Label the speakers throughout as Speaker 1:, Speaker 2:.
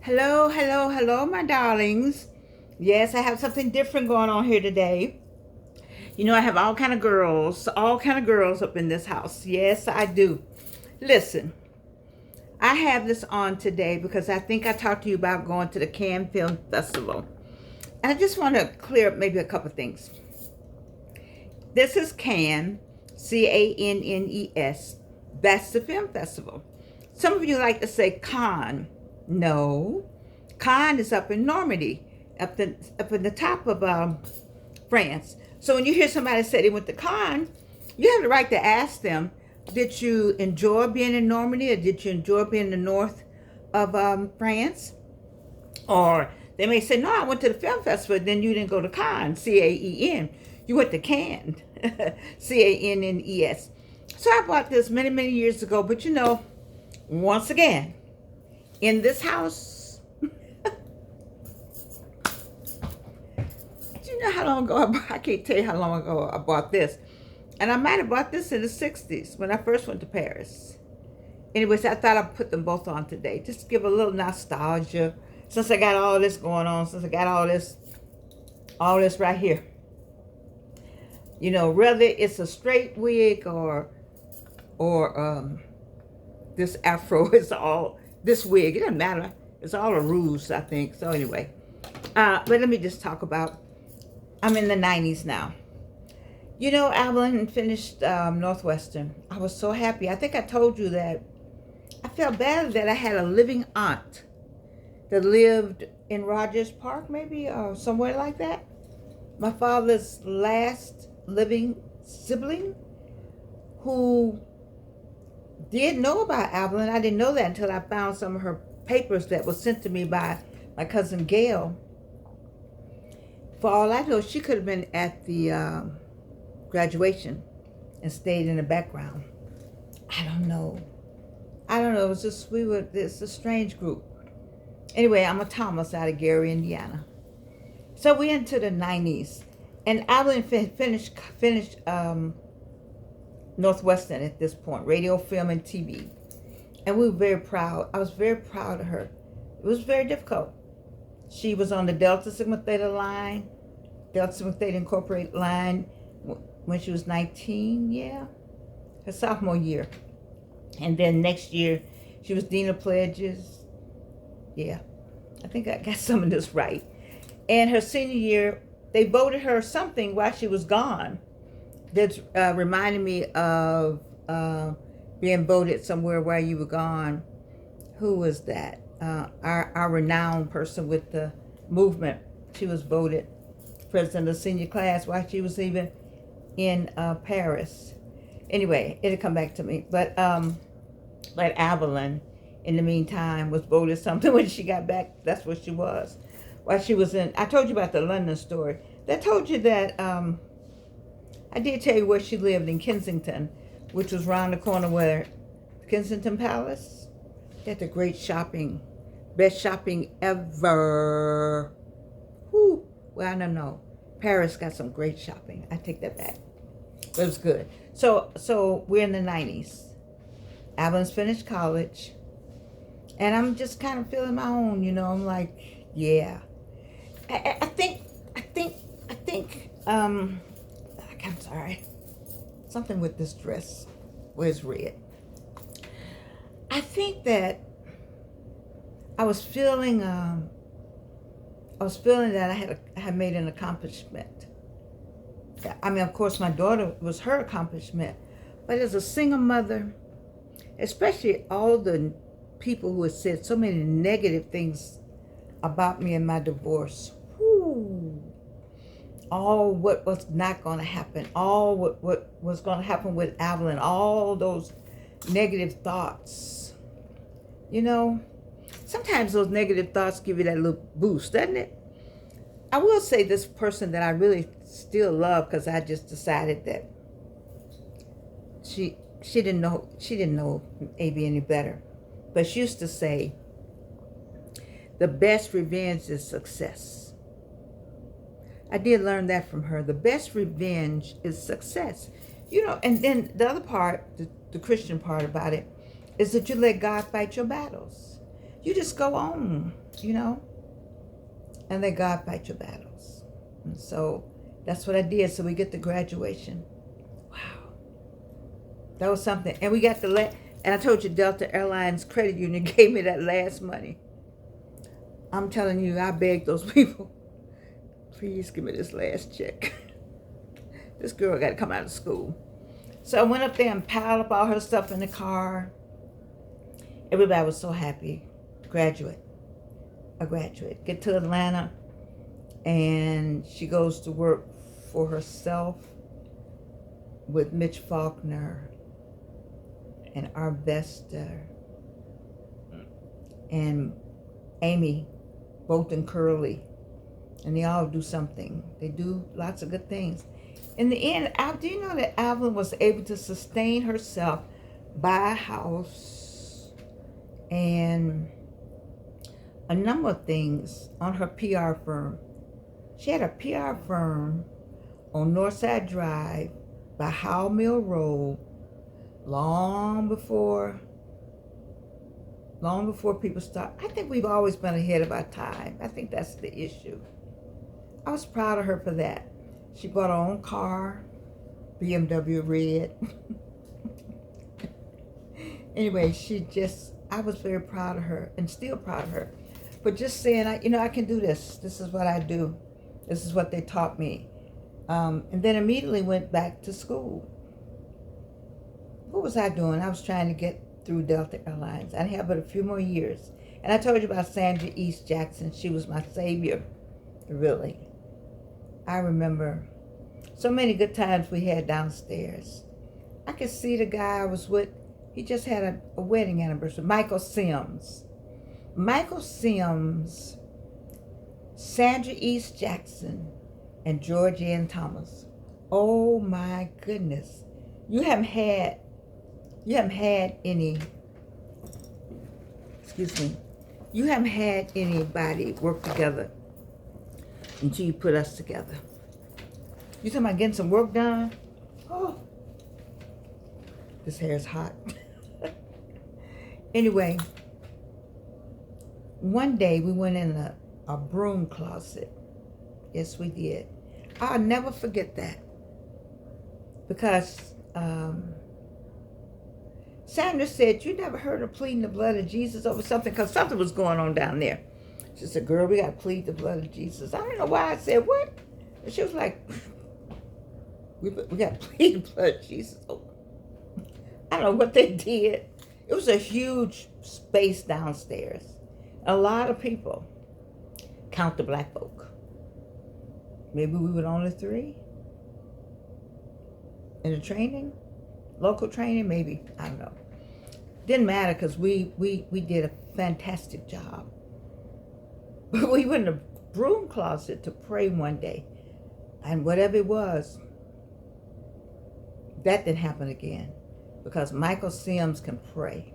Speaker 1: Hello, hello, hello, my darlings. Yes, I have something different going on here today. You know, I have all kind of girls up in this house. Yes, I do. Listen, I have this on today because I think I talked to you about going to the Cannes Film Festival. And I just want to clear up maybe a couple things. This is Cannes, Cannes. That's the film festival. Some of you like to say Cannes. No, Cannes is up in Normandy, up in the top of France. So when you hear somebody say they went to Cannes, you have the right to ask them, did you enjoy being in Normandy, or did you enjoy being in the north of France? Or they may say, no, I went to the film festival. Then you didn't go to Cannes, Caen. You went to Cannes, Cannes. So I bought this many, many years ago. But you know, once again, in this house, do you know how long ago I can't tell you how long ago I bought this. And I might have bought this in the 60s when I first went to Paris. Anyways, I thought I'd put them both on today. Just to give a little nostalgia. Since I got all this going on, since I got all this right here. You know, whether it's a straight wig or this afro, is all this wig. It doesn't matter. It's all a ruse, I think. So anyway, but let me just talk about. I'm in the 90s now. You know, Evelyn finished Northwestern. I was so happy. I think I told you that I felt bad that I had a living aunt that lived in Rogers Park, maybe, or somewhere like that. My father's last living sibling, who did know about Evelyn. I didn't know that until I found some of her papers that was sent to me by my cousin Gail. For all I know, she could have been at the graduation and stayed in the background. I don't know. It was just, it's a strange group. Anyway, I'm a Thomas out of Gary, Indiana. So we into the 90s. And Evelyn finished Northwestern at this point, radio, film, and TV. And we were very proud. I was very proud of her. It was very difficult. She was on the Delta Sigma Theta line, Delta Sigma Theta Incorporated line, when she was 19, yeah, her sophomore year. And then next year, she was Dean of Pledges. Yeah, I think I got some of this right. And her senior year, they voted her something while she was gone. That's reminded me of being voted somewhere while you were gone. Who was that? Our renowned person with the movement. She was voted president of the senior class while she was even in Paris. Anyway, it'll come back to me. But Evelyn, in the meantime, was voted something when she got back. That's what she was. While she was in, I told you about the London story. I told you that, I did tell you where she lived in Kensington, which was around the corner where Kensington Palace. They had the great shopping, best shopping ever. Whew. Well, I don't know. Paris got some great shopping. I take that back. But it was good. So we're in the 90s. Evelyn's finished college. And I'm just kind of feeling my own, you know. I'm like, yeah. I think, I'm sorry. Something with this dress. Where's red? I think that I was feeling that I had made an accomplishment. I mean, of course, my daughter was her accomplishment, but as a single mother, especially all the people who had said so many negative things about me and my divorce, all what was not going to happen, all what was going to happen with Evelyn, all those negative thoughts. You know, sometimes those negative thoughts give you that little boost, doesn't it? I will say this person that I really still love, because I just decided that she didn't know AB any better. But she used to say, the best revenge is success. I did learn that from her. The best revenge is success. You know, and then the other part, the Christian part about it, is that you let God fight your battles. you just go on, you know, and let God fight your battles. And so that's what I did. So we get the graduation. Wow. That was something. And we got and I told you Delta Airlines Credit Union gave me that last money. I'm telling you, I begged those people, please give me this last check. This girl got to come out of school. So I went up there and piled up all her stuff in the car. Everybody was so happy. A graduate. Get to Atlanta, and she goes to work for herself with Mitch Faulkner and Arvesta and Amy Bolton Curley, and they all do something. They do lots of good things. In the end, do you know that Evelyn was able to sustain herself, buy a house, and a number of things on her PR firm. She had a PR firm on Northside Drive by Howell Mill Road long before people start. I think we've always been ahead of our time. I think that's the issue. I was proud of her for that. She bought her own car, BMW red. Anyway, I was very proud of her and still proud of her. But just saying, I can do this. This is what I do. This is what they taught me. And then immediately went back to school. What was I doing? I was trying to get through Delta Airlines. I had but a few more years. And I told you about Sandra East Jackson. She was my savior, really. I remember so many good times we had downstairs. I could see the guy I was with. He just had a wedding anniversary. Michael Sims, Sandra East Jackson, and George Ann Thomas. Oh my goodness. You haven't had anybody work together until you put us together. You talking about getting some work done? Oh, this hair is hot. Anyway, one day we went in a broom closet. Yes, we did. I'll never forget that. Because Sandra said, you never heard her pleading the blood of Jesus over something? Because something was going on down there. She said, girl, we got to plead the blood of Jesus. I don't know why I said, what? And she was like, we got to plead the blood of Jesus. I don't know what they did. It was a huge space downstairs. A lot of people. Count the black folk. Maybe we were only 3. In the training? Local training? Maybe. I don't know. Didn't matter because we did a fantastic job. But we went in the broom closet to pray one day. And whatever it was, that didn't happen again. Because Michael Sims can pray.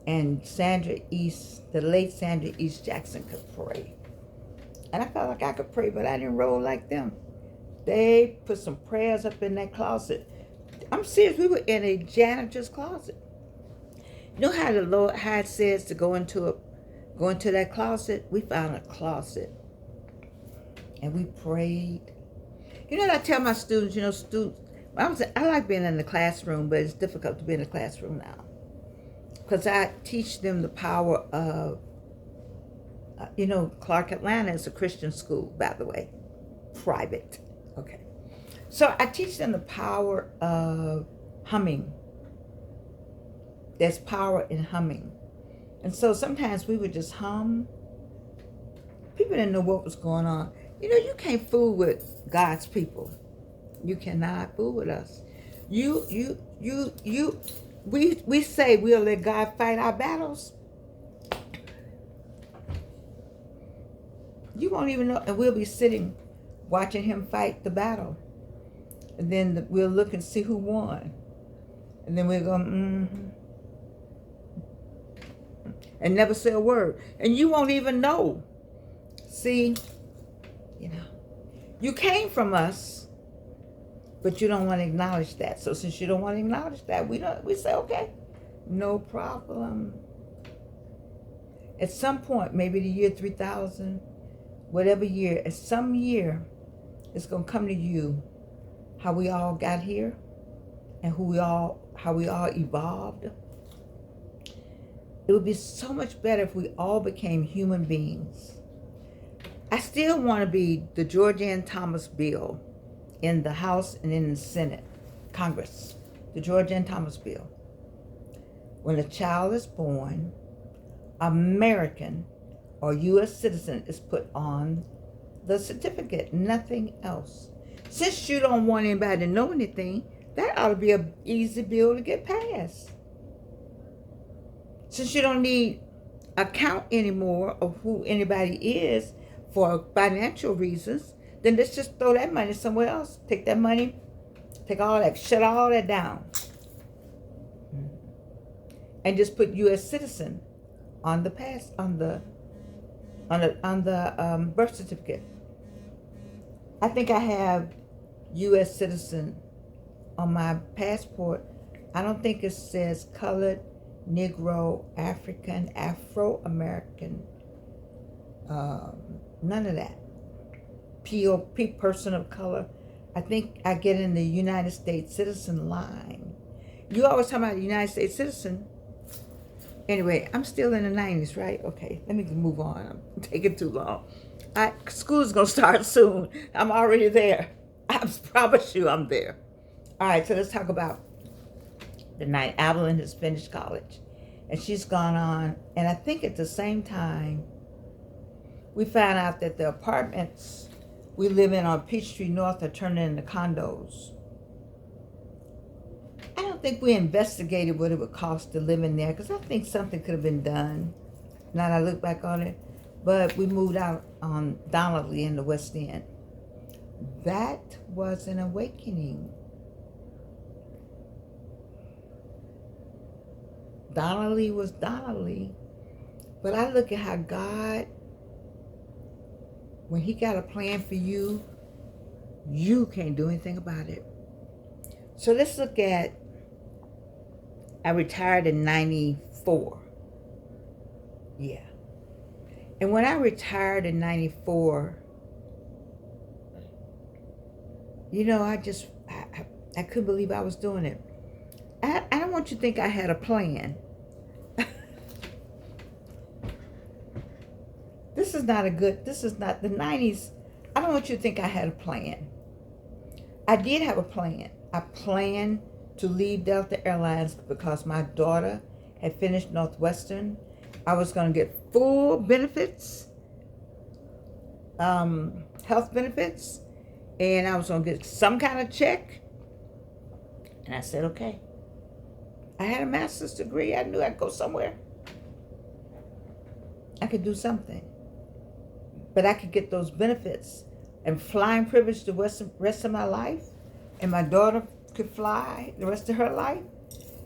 Speaker 1: And the late Sandra East Jackson could pray. And I felt like I could pray, but I didn't roll like them. They put some prayers up in that closet. I'm serious, we were in a janitor's closet. You know how the Lord it says to go into that closet? We found a closet. And we prayed. You know what I tell my students? I like being in the classroom, but it's difficult to be in the classroom now. Because I teach them the power of, Clark Atlanta is a Christian school, by the way. Private. Okay. So I teach them the power of humming. There's power in humming. And so sometimes we would just hum. People didn't know what was going on. You can't fool with God's people. You cannot fool with us. We say we'll let God fight our battles. You won't even know, and we'll be sitting watching him fight the battle. And then we'll look and see who won. And then we'll go, and never say a word. And you won't even know. See, you came from us, but you don't want to acknowledge that. So since you don't want to acknowledge that, we say, okay, no problem. At some point, maybe the year 3000, whatever year, at some year, it's going to come to you how we all got here and how we all evolved. It would be so much better if we all became human beings. I still want to be the Georgianne Thomas bill in the House and in the Senate, Congress. The Georgianne Thomas bill. When a child is born, American or U.S. citizen is put on the certificate, nothing else. Since you don't want anybody to know anything, that ought to be an easy bill to get passed. Since you don't need a count anymore of who anybody is for financial reasons, then let's just throw that money somewhere else. Take that money, take all that, shut all that down, and just put U.S. citizen on the birth certificate. I think I have U.S. citizen on my passport. I don't think it says colored, Negro, African, Afro-American, none of that. POP, person of color. I think I get in the United States citizen line. You always talk about the United States citizen. Anyway, I'm still in the 90s, right? Okay, let me move on. I'm taking too long. School's gonna start soon. I'm already there. I promise you I'm there. All right, so let's talk about the night Evelyn has finished college. And she's gone on, and I think at the same time, we found out that the apartments we live in on Peachtree North are turning into condos. I don't think we investigated what it would cost to live in there, because I think something could have been done, now that I look back on it. But we moved out on Donnelly in the West End. That was an awakening. Donnelly was Donnelly. But I look at how God, when he got a plan for you, you can't do anything about it. So let's look at, I retired in 94. Yeah. And when I retired in 94, you know, I couldn't believe I was doing it. I don't want you to think I had a plan. This is not the 90s. I don't want you to think I had a plan. I did have a plan. I planned to leave Delta Airlines because my daughter had finished Northwestern. I was going to get full benefits, health benefits, and I was going to get some kind of check. And I said, okay. I had a master's degree. I knew I'd go somewhere. I could do something. But I could get those benefits and flying privilege the rest of my life. And my daughter could fly the rest of her life.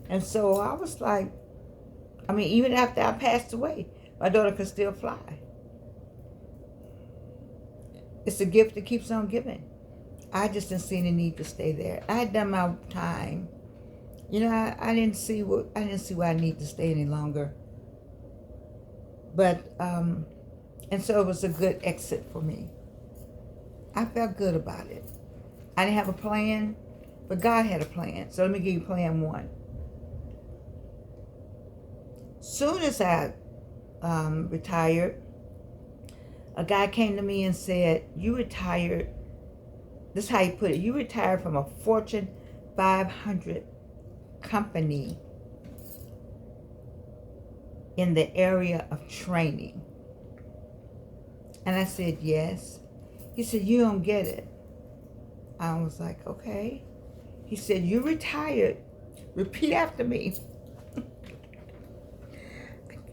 Speaker 1: And so I was like, I mean, even after I passed away, my daughter could still fly. It's a gift that keeps on giving. I just didn't see any need to stay there. I had done my time. You know, I didn't see why I need to stay any longer. But and so it was a good exit for me. I felt good about it. I didn't have a plan, but God had a plan. So let me give you plan one. Soon as I retired, a guy came to me and said, you retired, this is how he put it, you retired from a Fortune 500 company in the area of training. And I said, yes. He said, you don't get it. I was like, okay. He said, you retired. Repeat after me.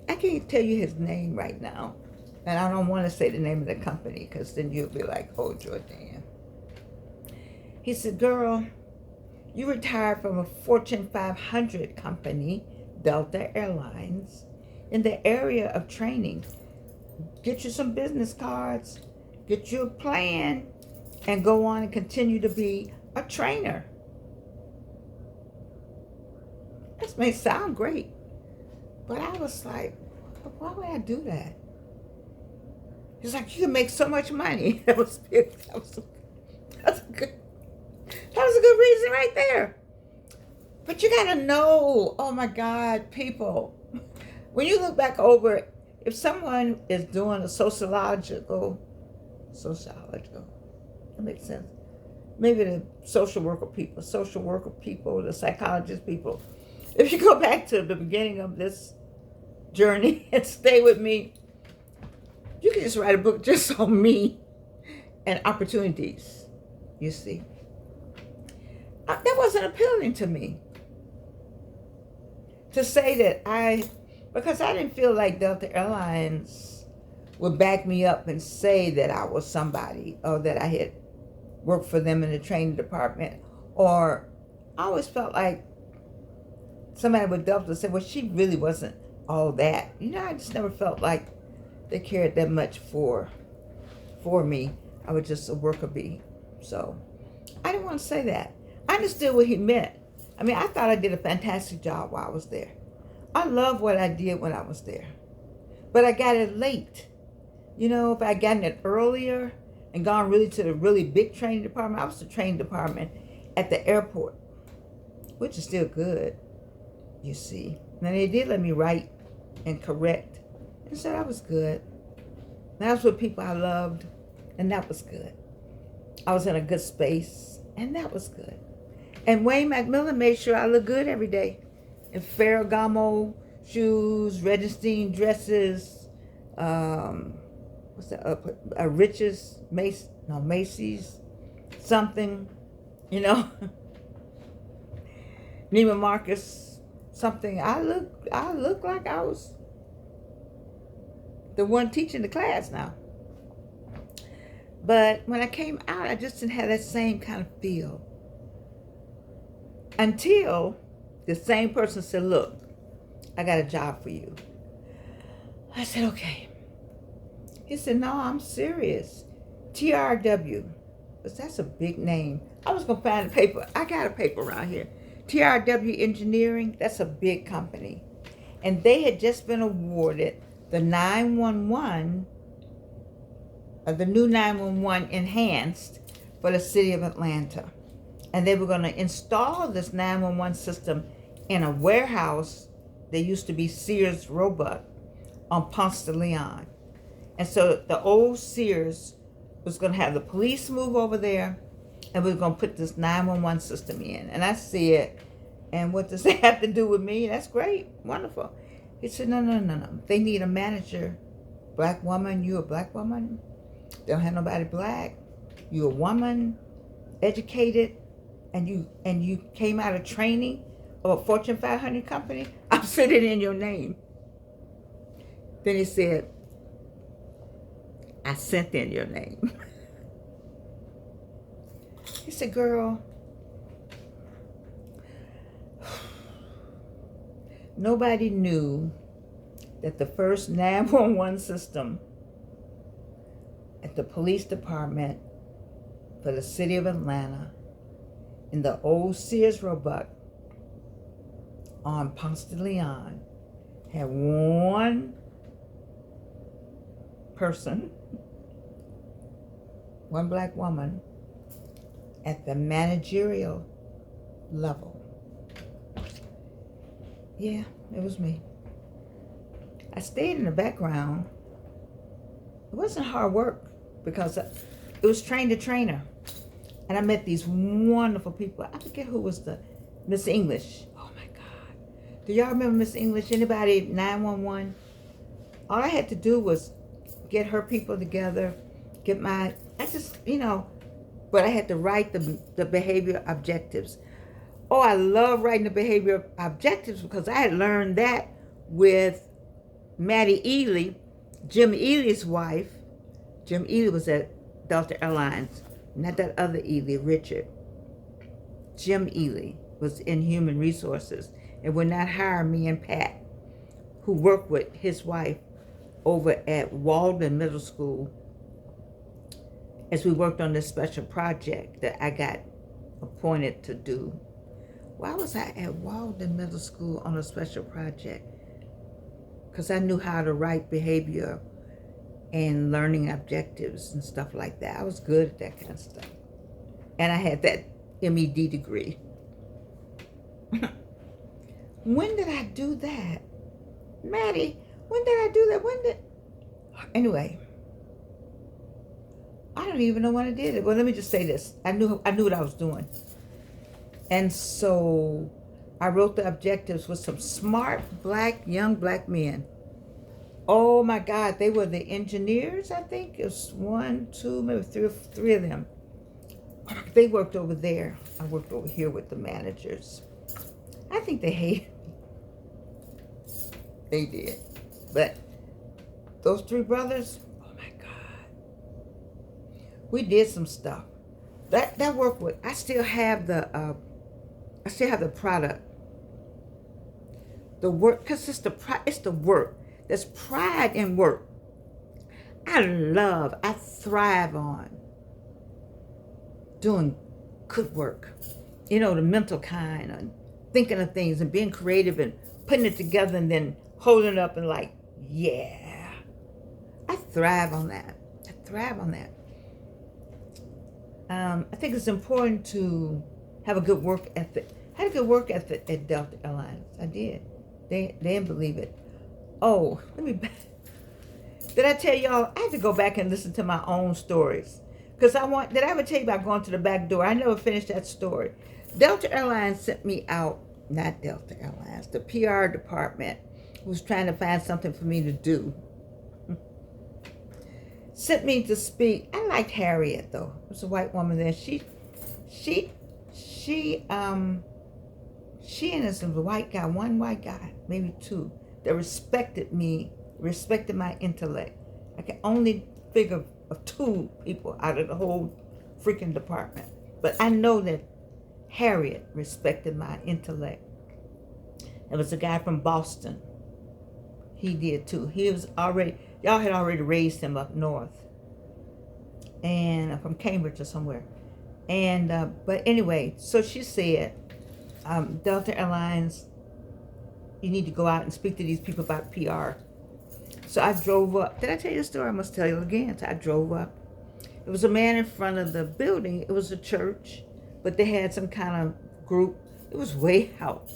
Speaker 1: I can't tell you his name right now. And I don't want to say the name of the company because then you'll be like, oh, Jordan. He said, girl, you retired from a Fortune 500 company, Delta Airlines, in the area of training. Get you some business cards, get you a plan, and go on and continue to be a trainer. This may sound great, but I was like, But why would I do that? He's like, you can make so much money. That was a good reason right there. But you gotta know, oh my God, people, when you look back over it, if someone is doing a sociological, that makes sense. Maybe the social worker people, the psychologist people. If you go back to the beginning of this journey and stay with me, you can just write a book just on me and opportunities, you see. That wasn't appealing to me. To say that because I didn't feel like Delta Airlines would back me up and say that I was somebody, or that I had worked for them in the training department, or I always felt like somebody with Delta said, well, she really wasn't all that. You know, I just never felt like they cared that much for me. I was just a worker bee. So I didn't want to say that. I understood what he meant. I mean, I thought I did a fantastic job while I was there. I love what I did when I was there. But I got it late. You know, if I had gotten it earlier and gone really to the really big training department, I was the training department at the airport, which is still good, you see. Now, they did let me write and correct, and so that was good. That was with people I loved, and that was good. I was in a good space, and that was good. And Wayne McMillan made sure I looked good every day. In Ferragamo shoes, Regenstein dresses, Rich's, Macy's, something, you know. Neiman Marcus, something. I look like I was the one teaching the class now. But when I came out, I just didn't have that same kind of feel. Until the same person said, look, I got a job for you. I said, okay. He said, no, I'm serious. TRW. But that's a big name. I was going to find a paper. I got a paper around here. TRW Engineering, that's a big company. And they had just been awarded the 911, the new 911 enhanced for the city of Atlanta. And they were going to install this 911 system in a warehouse that used to be Sears Roebuck on Ponce de Leon. And so the old Sears was going to have the police move over there, and we were going to put this 911 system in. And I see it, and what does that have to do with me? That's great, wonderful. He said, no. They need a manager. Black woman, you a black woman? They don't have nobody black. You a woman, educated, and you came out of training of a Fortune 500 company. I'm sitting in your name. Then he said, I sent in your name. He said, girl, nobody knew that the first 911 system at the police department for the city of Atlanta in the old Sears Roebuck on Ponce de Leon had one person, one black woman at the managerial level. Yeah, it was me. I stayed in the background. It wasn't hard work because it was train to trainer. And I met these wonderful people. I forget who was the Miss English. Oh my God. Do y'all remember Miss English? Anybody 911? All I had to do was get her people together, but I had to write the behavior objectives. Oh, I love writing the behavior objectives because I had learned that with Maddie Ely, Jim Ely's wife. Jim Ely was at Delta Airlines, not that other Ely, Richard. Jim Ely was in human resources and would not hire me and Pat, who worked with his wife over at Walden Middle School, as we worked on this special project that I got appointed to do. Why was I at Walden Middle School on a special project? because I knew how to write behavior and learning objectives and stuff like that. I was good at that kind of stuff. And I had that MED degree. When did I do that? Maddie, when did I do that? Anyway, I don't even know when I did it. Well, let me just say this. I knew what I was doing. And so I wrote the objectives with some smart young black men. Oh my God, they were the engineers, I think. It was 1, 2, maybe three of them. They worked over there. I worked over here with the managers. I think they hated me. They did. But those 3 brothers, oh my God. We did some stuff. That worked with, I still have the product. The work, because it's the work. There's pride in work. I thrive on doing good work. You know, the mental kind, and thinking of things and being creative and putting it together and then holding it up and like, yeah. I thrive on that. I think it's important to have a good work ethic. I had a good work ethic at Delta Airlines. I did. They didn't believe it. Oh, did I tell y'all? I had to go back and listen to my own stories. Because did I ever tell you about going to the back door? I never finished that story. Delta Airlines sent me out, not Delta Airlines, the PR department was trying to find something for me to do. Sent me to speak. I liked Harriet though. It was a white woman there. She and this white guy, one white guy, maybe 2, that respected me, respected my intellect. I can only figure of 2 people out of the whole freaking department. But I know that Harriet respected my intellect. There was a guy from Boston. He did too. Y'all had already raised him up north. And from Cambridge or somewhere. And, but anyway, so she said, Delta Airlines, you need to go out and speak to these people about PR. So I drove up. Did I tell you the story? I must tell you again. So I drove up. There was a man in front of the building. It was a church, but they had some kind of group. It was way out.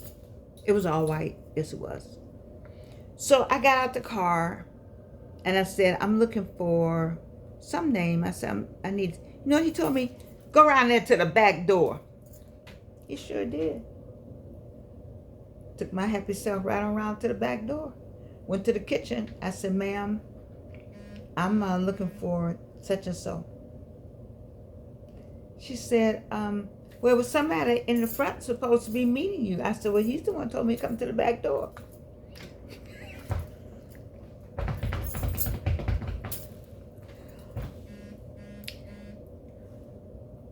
Speaker 1: It was all white. Yes, it was. So I got out the car and I said, I'm looking for some name. I said, I need, he told me, go around there to the back door. He sure did. Took my happy self right around to the back door. Went to the kitchen. I said, ma'am, I'm looking for such and so. She said, well, it was somebody in the front supposed to be meeting you. I said, well, he's the one who told me to come to the back door.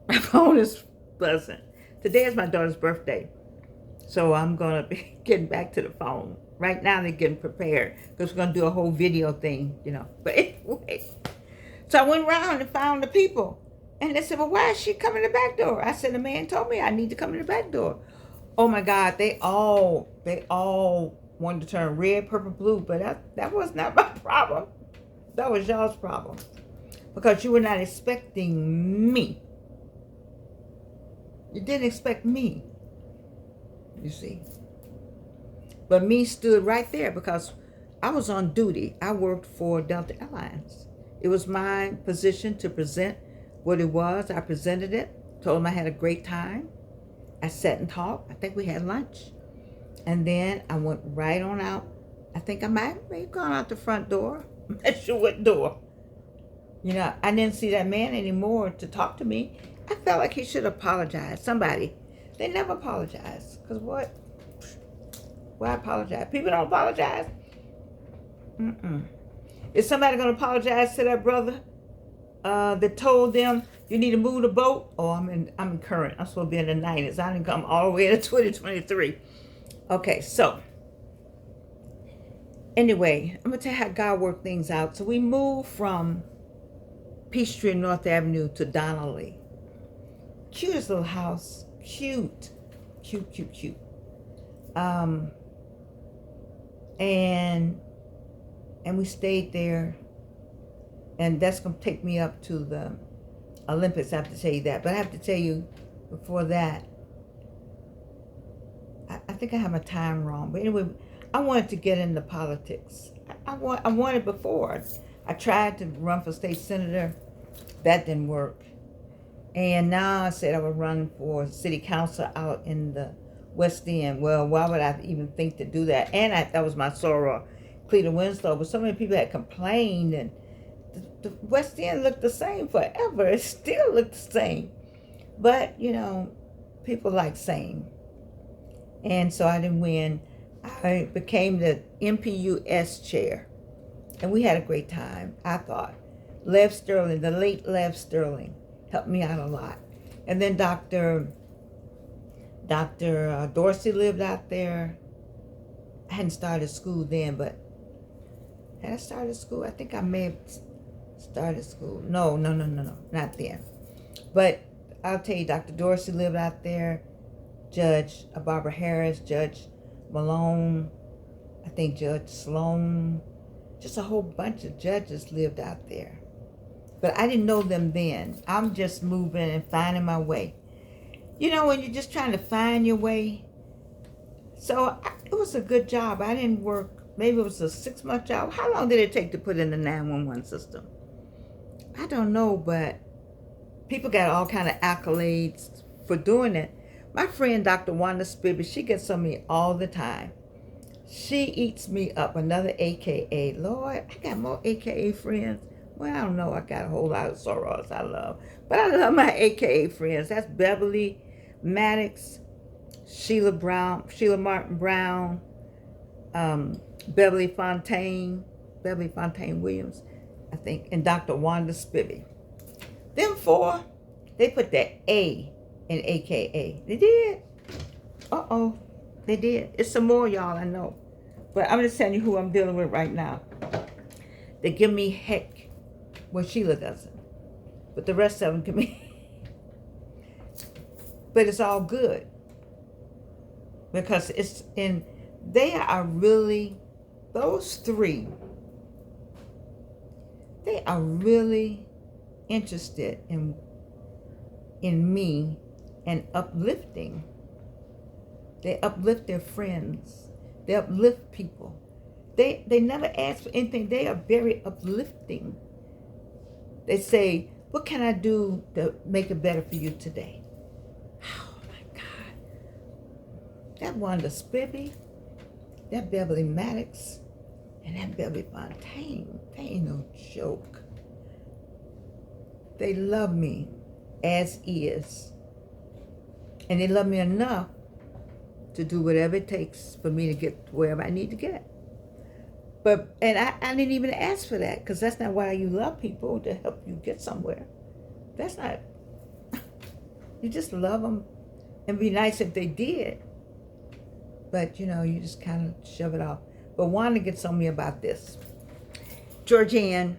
Speaker 1: My phone is buzzing. Today is my daughter's birthday. So I'm going to be getting back to the phone. Right now they're getting prepared because we're going to do a whole video thing, But anyway, so I went around and found the people. And they said, well, why is she coming to the back door? I said, the man told me I need to come to the back door. Oh my God, they all wanted to turn red, purple, blue, but that was not my problem. That was y'all's problem. Because you were not expecting me. You didn't expect me, you see. But me stood right there because I was on duty. I worked for Delta Airlines. It was my position to present what it was. I presented it, told them I had a great time. I sat and talked. I think we had lunch. And then I went right on out. I think I might have gone out the front door. I'm not sure what door. I didn't see that man anymore to talk to me. I felt like he should apologize. Somebody. They never apologize. Because what? Why apologize? People don't apologize. Is somebody going to apologize to that brother that told them you need to move the boat? Oh, I'm in current. I'm supposed to be in the 90s. I didn't come all the way to 2023. Okay, so anyway, I'm going to tell you how God worked things out. So we moved from Peachtree and North Avenue to Donnelly. Cutest little house. Cute. And And we stayed there. And that's going to take me up to the Olympics, I have to tell you that. But I have to tell you, before that, I think I have my time wrong. But anyway, I wanted to get into politics. I wanted before. I tried to run for state senator. That didn't work. And now I said I would run for city council out in the West End. Well, why would I even think to do that? And that was my sorrow, Cleveland Winslow. But so many people had complained, and the West End looked the same forever. It still looked the same. But, you know, people like same. And so I didn't win. I became the MPUS chair. And we had a great time, I thought. Lev Sterling, the late Lev Sterling, helped me out a lot. And then Dr. Dorsey lived out there. I hadn't started school then, but had I started school? I think I may have started school. No, not then. But I'll tell you, Dr. Dorsey lived out there. Judge Barbara Harris, Judge Malone, I think Judge Sloan, just a whole bunch of judges lived out there. But I didn't know them then. I'm just moving and finding my way. You know, when you're just trying to find your way. So it was a good job. I didn't work, maybe it was a 6-month job. How long did it take to put in the 911 system? I don't know, but people got all kind of accolades for doing it. My friend, Dr. Wanda Spivey, she gets on me all the time. She eats me up, another AKA. Lord, I got more AKA friends. Well, I don't know. I got a whole lot of sorors I love. But I love my AKA friends. That's Beverly Maddox, Sheila Martin Brown, Beverly Fontaine Williams, I think, and Dr. Wanda Spivey. Them four, they put that A in AKA. They did. Uh-oh. They did. It's some more, y'all, I know. But I'm just telling you who I'm dealing with right now. They give me heck. Well, Sheila doesn't. But the rest of them give me. But it's all good. Because they are really, those three, they are really interested in me and uplifting. They uplift their friends. They uplift people. They never ask for anything. They are very uplifting. They say, what can I do to make it better for you today? Oh my God. That Wanda Spivey, that Beverly Maddox, and that Beverly Fontaine, they ain't no joke. They love me as is. And they love me enough to do whatever it takes for me to get wherever I need to get. And I didn't even ask for that, because that's not why you love people, to help you get somewhere. That's not, you just love them and be nice if they did. But, you know, you just kind of shove it off. But Wanda gets on me about this. Georgianne,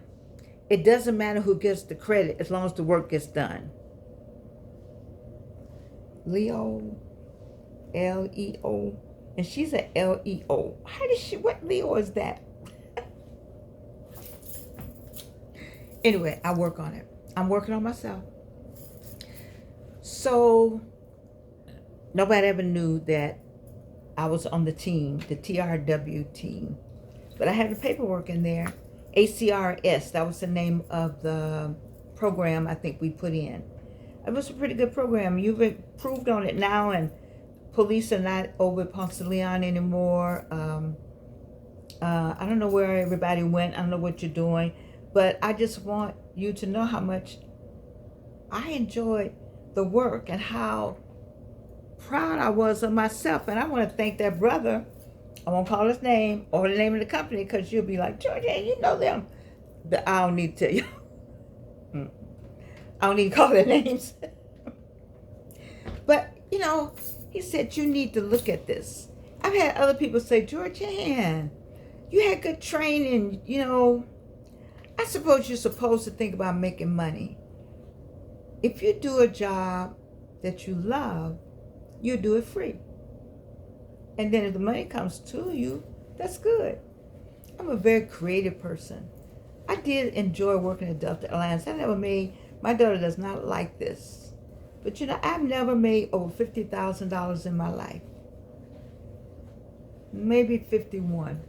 Speaker 1: it doesn't matter who gets the credit as long as the work gets done. Leo, L-E-O, and she's an L-E-O. What Leo is that? Anyway, I work on it. I'm working on myself. So, nobody ever knew that I was on the team, the TRW team. But I had the paperwork in there. ACRS, that was the name of the program I think we put in. It was a pretty good program. You've improved on it now, and police are not over at Ponce de Leon anymore. I don't know where everybody went. I don't know what you're doing. But I just want you to know how much I enjoyed the work and how proud I was of myself. And I want to thank that brother. I won't call his name or the name of the company, because you'll be like, Georgia, you know them. But I don't need to tell you. I don't need to call their names. But, you know, he said, you need to look at this. I've had other people say, Georgianne, you had good training, you know. I suppose you're supposed to think about making money. If you do a job that you love, you do it free. And then if the money comes to you, that's good. I'm a very creative person. I did enjoy working at Delta Airlines. I never made, my daughter does not like this, but you know, I've never made over $50,000 in my life. Maybe 51.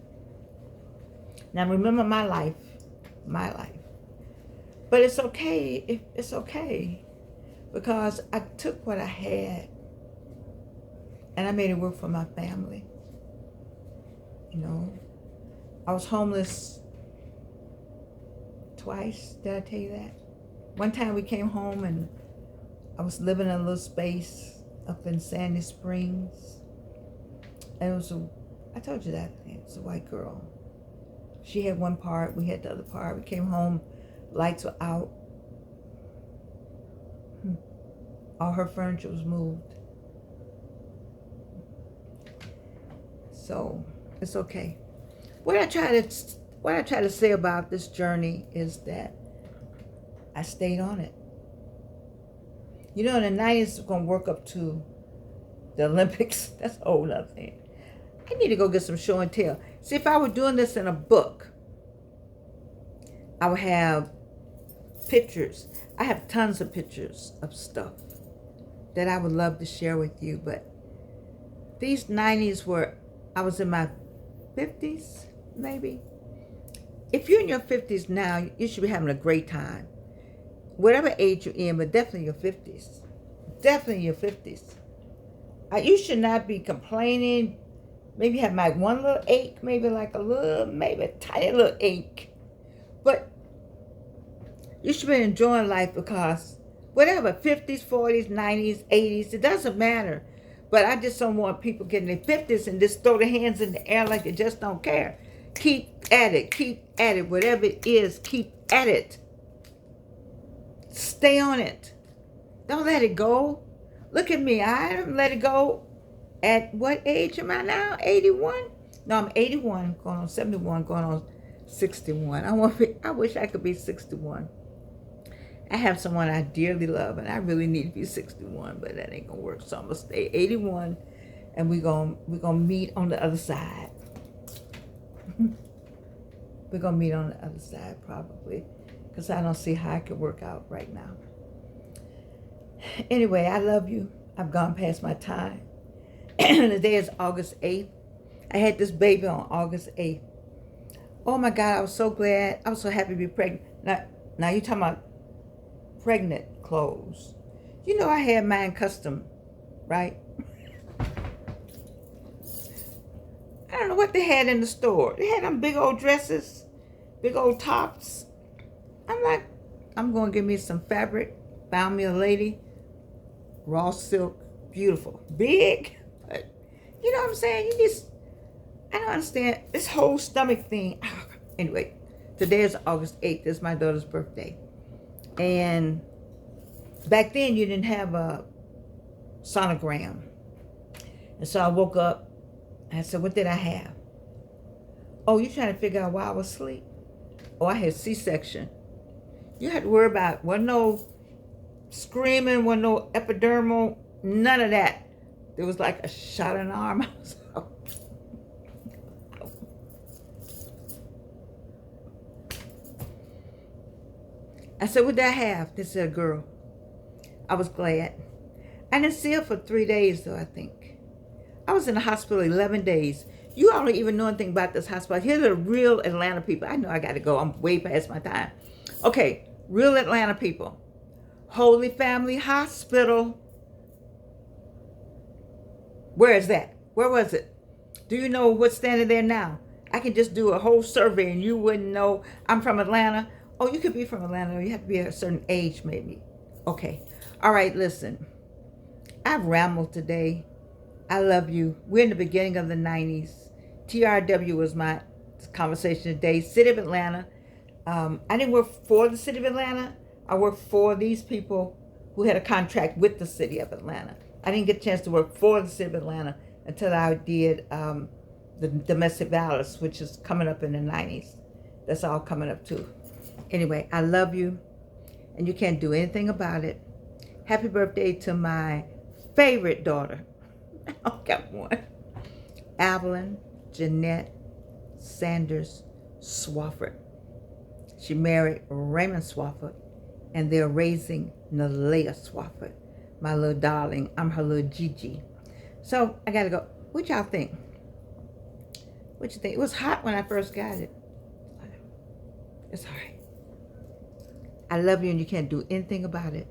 Speaker 1: Now remember my life. But it's okay, it's okay, because I took what I had and I made it work for my family. You know, I was homeless twice. Did I tell you that? One time we came home and I was living in a little space up in Sandy Springs. And it was I told you that, it was a white girl. She had one part, we had the other part. We came home, lights were out. All her furniture was moved. So it's okay. What I try to say about this journey is that I stayed on it. You know, in the 90s, we're going to work up to the Olympics. That's a whole other thing. I need to go get some show and tell. See, if I were doing this in a book, I would have pictures. I have tons of pictures of stuff that I would love to share with you. But these 90s were, I was in my 50s, maybe. If you're in your 50s now, you should be having a great time. Whatever age you're in, but definitely your 50s. Definitely your 50s. You should not be complaining. Maybe have like one little ache, maybe like maybe a tiny little ache. But you should be enjoying life, because whatever, 50s, 40s, 90s, 80s, it doesn't matter. But I just don't want people getting their 50s and just throw their hands in the air like they just don't care. Keep at it, whatever it is, keep at it. Stay on it. Don't let it go. Look at me, I haven't let it go. At what age am I now? 81? No, I'm 81, going on 71, going on 61. I wish I could be 61. I have someone I dearly love, and I really need to be 61, but that ain't gonna work. So I'm gonna stay 81, and we're gonna meet on the other side. We're gonna meet on the other side probably, because I don't see how I could work out right now. Anyway, I love you. I've gone past my time. Today is August 8th. I had this baby on August 8th. Oh my God, I was so glad. I was so happy to be pregnant. Now you're talking about pregnant clothes. You know, I had mine custom, right? I don't know what they had in the store. They had them big old dresses, big old tops. I'm like, I'm going to give me some fabric. Found me a lady, raw silk, beautiful, big. But you know what I'm saying? I don't understand this whole stomach thing. Anyway, today is August 8th. It's my daughter's birthday. And back then you didn't have a sonogram. And so I woke up and I said, what did I have? Oh, you trying to figure out why I was asleep? Oh, I had C-section. You had to worry about, wasn't no screaming, wasn't no epidural, none of that. There was like a shot in the arm. I said, what did I have? They said, girl. I was glad. I didn't see her for 3 days, though, I think. I was in the hospital 11 days. You all don't even know anything about this hospital. Here are the real Atlanta people. I know I got to go. I'm way past my time. Okay, real Atlanta people. Holy Family Hospital. Where is that? Where was it? Do you know what's standing there now? I can just do a whole survey and you wouldn't know. I'm from Atlanta. Oh, you could be from Atlanta. You have to be a certain age, maybe. Okay. All right, listen. I've rambled today. I love you. We're in the beginning of the 90s. TRW was my conversation today. City of Atlanta. I didn't work for the City of Atlanta. I worked for these people who had a contract with the City of Atlanta. I didn't get a chance to work for the City of Atlanta until I did the domestic violence, which is coming up in the 90s. That's all coming up too. Anyway, I love you, and you can't do anything about it. Happy birthday to my favorite daughter. I got one. Evelyn Jeanette Sanders Swafford. She married Raymond Swafford, and they're raising Nalea Swafford, my little darling. I'm her little Gigi. So I gotta go. What y'all think? What you think? It was hot when I first got it. It's all right. I love you, and you can't do anything about it.